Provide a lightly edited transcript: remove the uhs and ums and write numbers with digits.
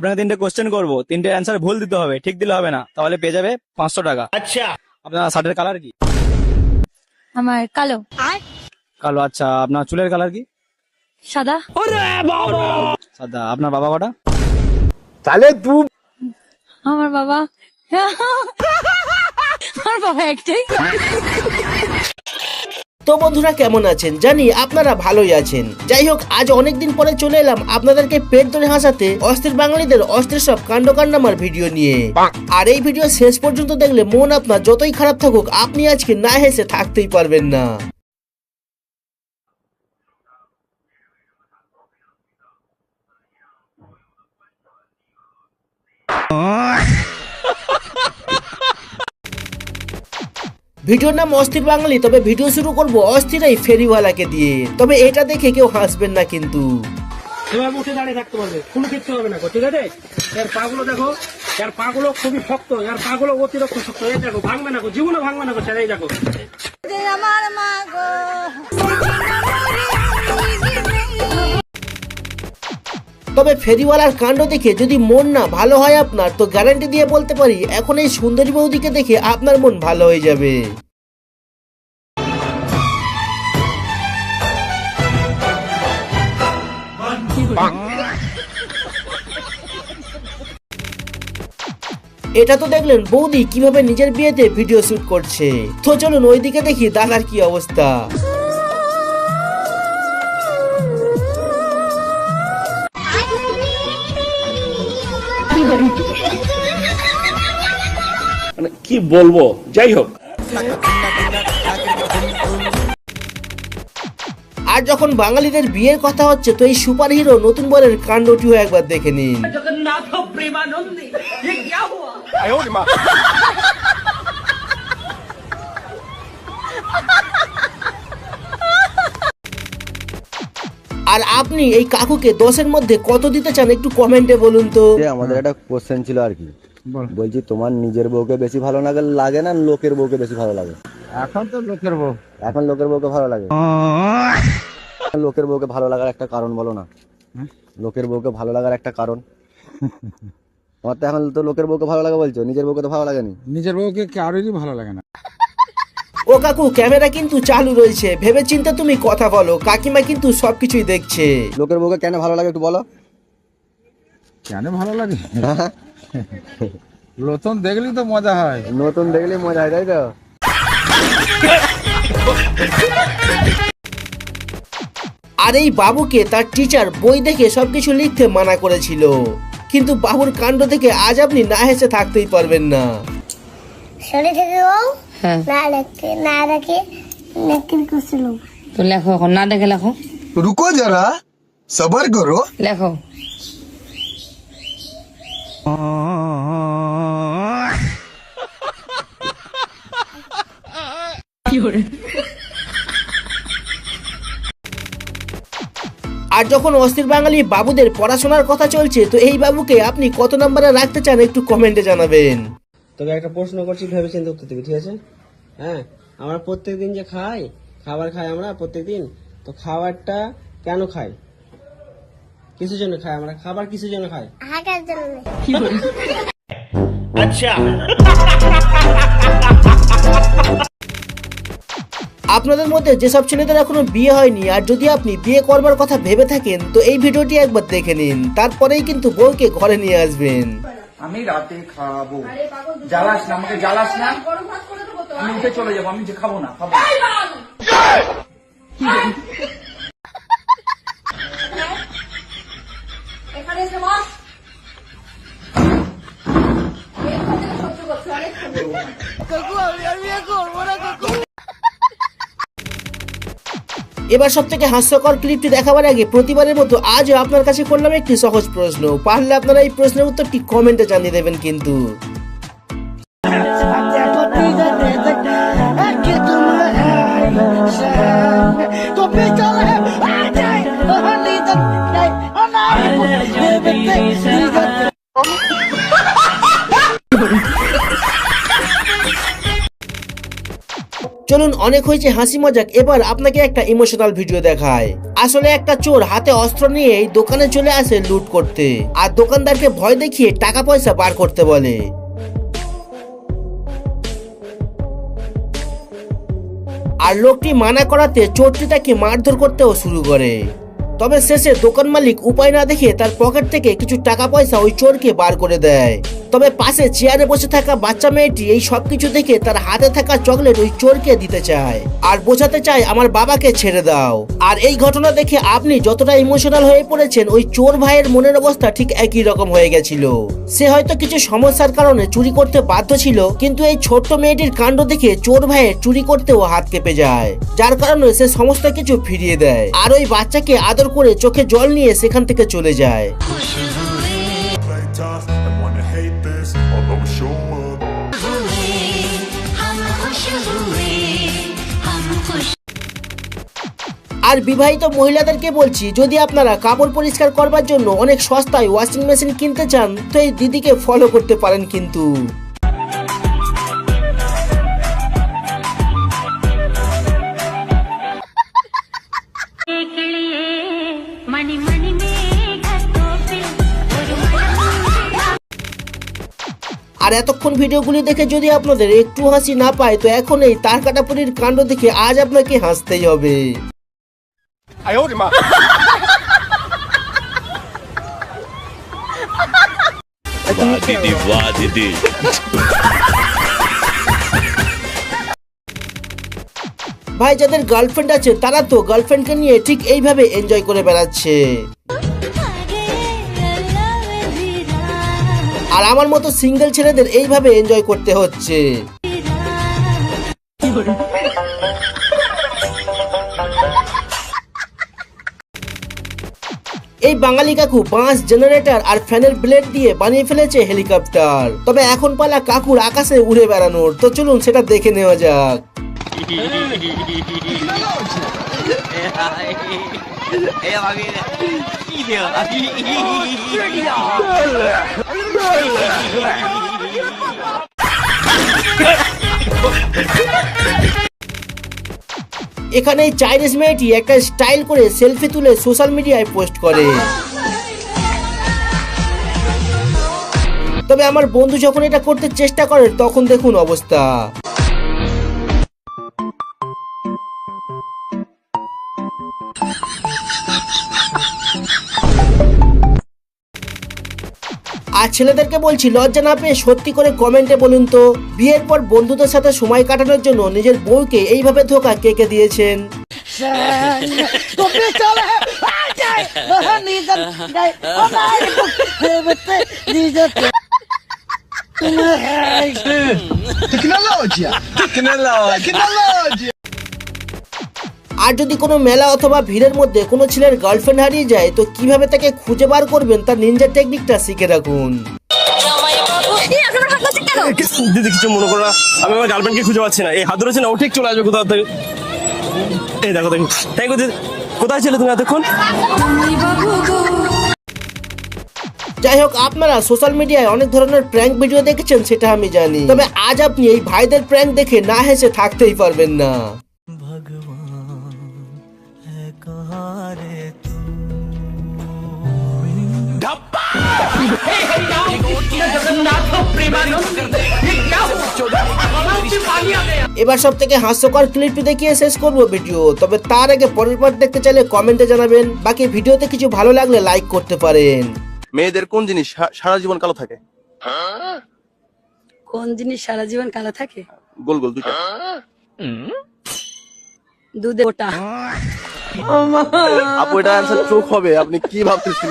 আপনাকে 3টে কোশ্চেন করবো, 3টে অ্যান্সার ভুল দিতে হবে, ঠিক দিলে হবে না, তাহলে পেয়ে যাবে 500 টাকা। আচ্ছা, আপনার শার্টের কালার কি? আমার কালো। কালো। আচ্ছা, আপনার চুলের কালার কি? সাদা। সাদা। আপনার বাবা কটা? আমার বাবা আমার বাবা একটাই। তো বন্ধুরা কেমন আছেন? জানি আপনারা ভালোই আছেন। যাই হোক, আজ অনেকদিন পরে চলে এলাম আপনাদেরকে পেট ধরে হাসাতে অস্থির বাঙালিদের অস্থির সব কাণ্ড কান্ডামার ভিডিও নিয়ে। আর এই ভিডিও শেষ পর্যন্ত দেখলে মন আপনার যতই খারাপ থাকুক, আপনি আজকে না হেসে থাকতেই পারবেন না। ভিডিওর নাম অস্থির বাঙালি, তবে ভিডিও শুরু করব অস্থির এই ফেরিওয়ালাকে দিয়ে। তবে এটা দেখে কেউ হাসবেন না কিন্তু। এবার উঠে দাঁড়িয়ে থাকতে পারবে, কোনো কিচ্ছু হবে না, ঠিক আছে? এর পাগুলো দেখো, এর পাগুলো খুবই শক্ত, এর পাগুলো অতিরিক্ত শক্ত। এই দেখো, ভাঙবে না, জীবনে ভাঙবে না, এই দেখো। আমার মা গো। তবে ফেরিওয়ালার কাণ্ড দেখে যদি মন না ভালো হয় আপনার, তো গ্যারান্টি দিয়ে বলতে পারি এখন এই সুন্দরী বৌদিকে দেখে আপনার মন ভালো হয়ে যাবে। এটা তো দেখলেন বৌদি কিভাবে নিজের বিয়েতে ভিডিও শুট করছে। তো চলুন ওইদিকে দেখি দাদার কি অবস্থা। কি বলবো, যাই হোক। আর যখন বাঙালিদের বিয়ের কথা হচ্ছে, তো এই সুপার হিরো নতুন বরের কাণ্ডটিও একবার দেখে নিন। আর আপনি এই কাকুকে 10-এর মধ্যে কত দিতে চান একটু কমেন্টে বলুন তো। আমাদের একটা কোশ্চেন ছিল আর কি, বলছি তোমার নিজের বউকে বেশি ভালো লাগে না লোকের বউকে বেশি ভালো লাগে? এখন তো লোকের বউ। এখন লোকের বউকে ভালো লাগে। লোকের বউকে ভালো লাগার একটা কারণ বলো না। লোকের বউকে ভালো লাগার একটা কারণ। তোমার তো এখন তো লোকের বউকে ভালো লাগে বলছো, নিজের বউকে তো ভালো লাগেনি। নিজের বউকে কারোরই ভালো লাগে না। ও কাকু, ক্যামেরা কিন্তু চালু রয়েছে, ভেবে চিন্তে তুমি কথা বলো, কাকিমা কিন্তু সবকিছুই দেখছে। লোকের বউকে কেন ভালো লাগে একটু বলো। কেন ভালো লাগে? নতুন দেখলেই তো মজা হয়। নতুন দেখলেই মজা হয়, তাই তো? আর এই বাবুকে তার টিচার বই দেখে সবকিছু লিখতে মানা করেছিল, কিন্তু বাবুর কাণ্ড থেকে আজ আপনি না হেসে থাকতেই পারবেন না। সরে থেকে না রেখে লেখিন করছিল। তো লেখো, এখন না দেখে লেখো। रुको जरा सबर करो। লেখো। আর যখন অস্থির বাঙালি বাবুদের পড়াশোনার কথা চলছে, তো এই বাবুকে আপনি কত নম্বরে রাখতে চান একটু কমেন্টে জানাবেন। তোকে একটা প্রশ্ন করছি, ভেবে চিন্তে উত্তর দিবি, ঠিক আছে? হ্যাঁ, আমরা প্রত্যেকদিন যে খাবার খাই আমরা প্রত্যেকদিন, তো খাবারটা কেন খাই? কিসের জন্য খাই আমরা খাবার? কিসের জন্য খাই? হাগার জন্য। আচ্ছা, আপনাদের মধ্যে যেসব ছেলেদের এখনো বিয়ে হয়নি, আর যদি আপনি বিয়ে করবার কথা ভেবে থাকেন, তো এই ভিডিওটি একবার দেখে নিন, তারপরেই কিন্তু বউকে ঘরে নিয়ে আসবেন। আমি রাতে খাবো। জ্বালাস না আমাকে, জ্বালাস না, আমি উঠে চলে যাবো, আমি যে খাবো না, খাবো। এবার সব থেকে হাস্যকর ক্লিপটি দেখাবার আগে প্রতিবারের মতো আজও আপনার কাছে করলাম একটি সহজ প্রশ্ন, পারলে আপনারা এই প্রশ্নের উত্তরটি কমেন্টে জানিয়ে দেবেন কিন্তু। চলুন অনেক হয়েছে হাসি মজাক, এবার আপনাকে একটা ইমোশনাল ভিডিও দেখায়। আসলে একটা চোর হাতে অস্ত্র নিয়ে এই দোকানে চলে আসে লুট করতে, আর দোকানদারকে ভয় দেখিয়ে টাকা পয়সা বার করতে বলে। আর লোকটি মানা করাতে চোরটি তাকে মারধর করতেও শুরু করে। তবে শেষে দোকান মালিক উপায় না দেখে তার পকেট থেকে কিছু টাকা পয়সা ওই চোরকে বার করে দেয়। তবে পাশে চেয়ারে বসে থাকা বাচ্চা মেয়েটি এই সবকিছু দেখে তার হাতে থাকা চকলেট ওই চোরকে দিতে চায় আর বোঝাতে চায় আমার বাবাকে ছেড়ে দাও। আর এই ঘটনা দেখে আপনি যতটা ইমোশনাল হয়ে পড়েছেন, ওই চোর ভাইয়ের মনের অবস্থা ঠিক একই রকম হয়ে গেছিল। সে হয়তো কিছু সমস্যার কারণে চুরি করতে বাধ্য ছিল, কিন্তু এই ছোট্ট মেয়েটির কাণ্ড দেখে চোর ভাইয়ের চুরি করতেও হাত কেঁপে যায়, যার কারণে সে সমস্ত কিছু ফিরিয়ে দেয় আর ওই বাচ্চাকে আদর করে চোখে জল নিয়ে সেখান থেকে চলে যায়। আর বিবাহিত মহিলাদেরকে বলছি, যদি আপনারা কাপড় পরিষ্কার করবার জন্য অনেক সস্তায় ওয়াশিং মেশিন কিনতে চান, তো এই দিদিকে ফলো করতে পারেন কিন্তু। আর এতক্ষণ ভিডিওগুলি দেখে যদি আপনাদের একটু হাসি না পায়, তো এখন এই তার কাটাপুরির কাণ্ড দেখে আজ আপনাকে হাসতেই হবে। ভাই, যাদের গার্লফ্রেন্ড আছে তারা তো গার্লফ্রেন্ডকে নিয়ে ঠিক এইভাবে এনজয় করে বেড়াচ্ছে। আর আমার মতো সিঙ্গেল ছেলেদের এইভাবে এনজয় করতে হচ্ছে। এই বাঙালি কাকু বাঁশ, জেনারেটর আর ফ্যানের ব্লেড দিয়ে বানিয়ে ফেলেছে হেলিকপ্টার। তবে এখন পালা কাকুর আকাশে উড়ে বেড়ানোর, তো চলুন সেটা দেখে নেওয়া যাক। এখানে চাইনিজ মেয়েটি একটা স্টাইল করে সেলফি তুলে সোশ্যাল মিডিয়ায় পোস্ট করে। তবে আমার বন্ধু যখন এটা করতে চেষ্টা করে, তখন দেখুন অবস্থা। আর ছেলেদেরকে বলছি, লজ্জা না পেয়ে সত্যি করে কমেন্টে বলুন তো, বিয়ের পর বন্ধুদের সাথে সময় কাটানোর জন্য নিজের বউকে এইভাবে ধোঁকা কে কে দিয়েছেন? আর যদি কোনো মেলা অথবা ভিড়ের মধ্যে কোনো ছেলের গার্লফ্রেন্ড হারিয়ে যায়, তো কিভাবে তাকে খুঁজে বার করবেন তার নিনজা টেকনিকটা শিখে রাখুন। দিদি কিছু মনে করো না, আমি আমার গার্লফ্রেন্ডকে খুঁজে পাচ্ছি না। এই হাত ধরেছে না, ও ঠিক চলে আসবে কোথাও থেকে। এই দেখো দেখো, থ্যাংক ইউ দিদি। কোথায় ছিলে তুমি এতক্ষণ? যাই হোক, আপনারা সোশ্যাল মিডিয়ায় অনেক ধরনের প্র্যাঙ্ক ভিডিও দেখেছেন, সেটা আমি জানি। তবে আজ আপনি এই ভাইদের প্র্যাঙ্ক দেখে না হেসে থাকতেই পারবেন না। এবার সব থেকে হাস্যকর ক্লিপটি দেখিয়ে শেষ করবো ভিডিও। তবে তার আগে পরের পার্ট দেখতে চাইলে কমেন্টে জানাবেন। বাকি ভিডিওতে কিছু ভালো লাগলে লাইক করতে পারেন। মেয়েদের কোন জিনিস সারা জীবন কালো থাকে? কোন জিনিস সারা জীবন কালো থাকে? গোল গোল দুইটা। দুধে ওটা। আপু, এটা অ্যান্সার চোখ হবে। আপনি কি ভাবতেছেন?